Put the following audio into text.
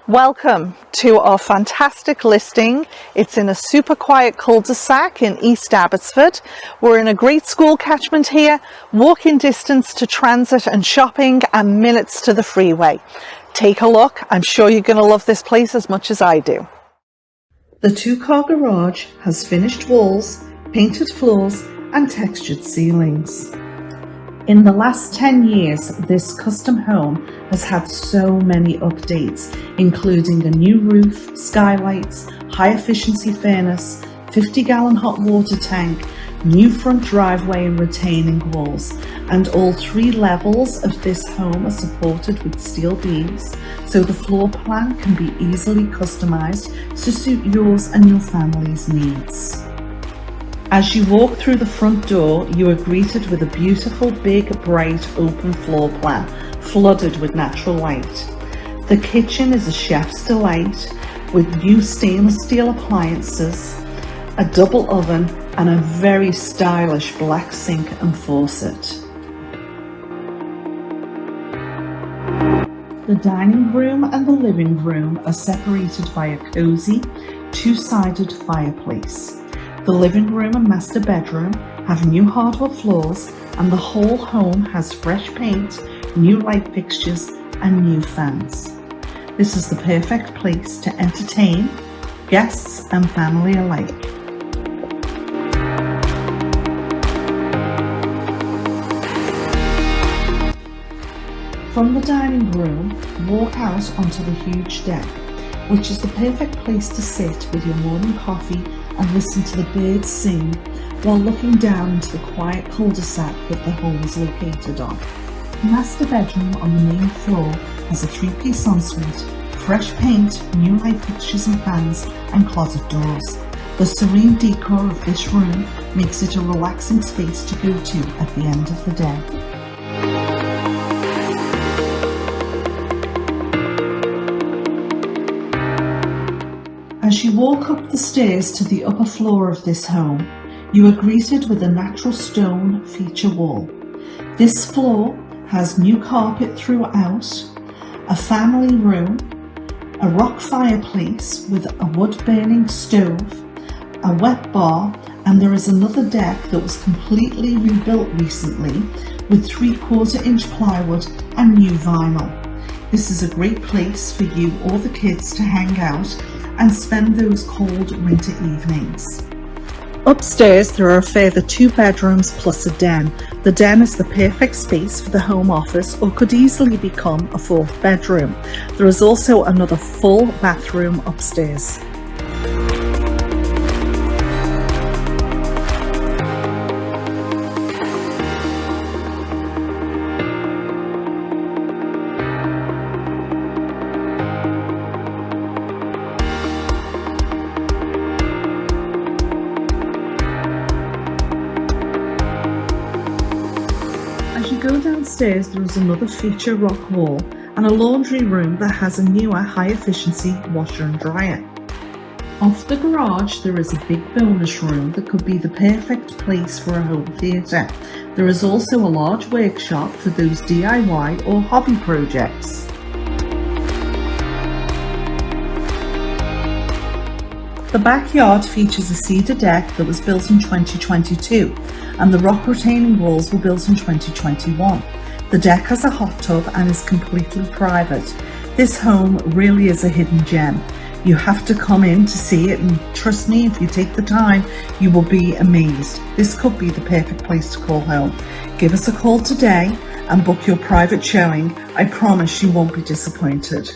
Welcome to our fantastic listing. It's in a super quiet cul-de-sac in East Abbotsford. We're in a great school catchment here, walking distance to transit and shopping and minutes to the freeway. Take a look. I'm sure you're going to love this place as much as I do. The two-car garage has finished walls, painted floors and textured ceilings. In the last 10 years, this custom home has had so many updates, including a new roof, skylights, high efficiency furnace, 50-gallon hot water tank, new front driveway and retaining walls, and all 3 levels of this home are supported with steel beams, so the floor plan can be easily customized to suit yours and your family's needs. As you walk through the front door, you are greeted with a beautiful, big, bright, open floor plan, flooded with natural light. The kitchen is a chef's delight, with new stainless steel appliances, a double oven, and a very stylish black sink and faucet. The dining room and the living room are separated by a cozy, 2-sided fireplace. The living room and master bedroom have new hardwood floors, and the whole home has fresh paint, new light fixtures and new fans. This is the perfect place to entertain guests and family alike. From the dining room, walk out onto the huge deck, which is the perfect place to sit with your morning coffee and listen to the birds sing while looking down into the quiet cul-de-sac that the home is located on. The master bedroom on the main floor has a 3-piece ensuite, fresh paint, new light fixtures and fans, and closet doors. The serene decor of this room makes it a relaxing space to go to at the end of the day. As you walk up the stairs to the upper floor of this home, you are greeted with a natural stone feature wall. This floor has new carpet throughout, a family room, a rock fireplace with a wood-burning stove, a wet bar, and there is another deck that was completely rebuilt recently with 3/4-inch plywood and new vinyl. This is a great place for you or the kids to hang out and spend those cold winter evenings. Upstairs there are a further 2 bedrooms plus a den. The den is the perfect space for the home office or could easily become a 4th bedroom. There is also another full bathroom upstairs. As you go downstairs, there is another feature rock wall and a laundry room that has a newer high-efficiency washer and dryer. Off the garage, there is a big bonus room that could be the perfect place for a home theatre. There is also a large workshop for those DIY or hobby projects. The backyard features a cedar deck that was built in 2022 and the rock retaining walls were built in 2021. The deck has a hot tub and is completely private. This home really is a hidden gem. You have to come in to see it, and trust me, if you take the time, you will be amazed. This could be the perfect place to call home. Give us a call today and book your private showing. I promise you won't be disappointed.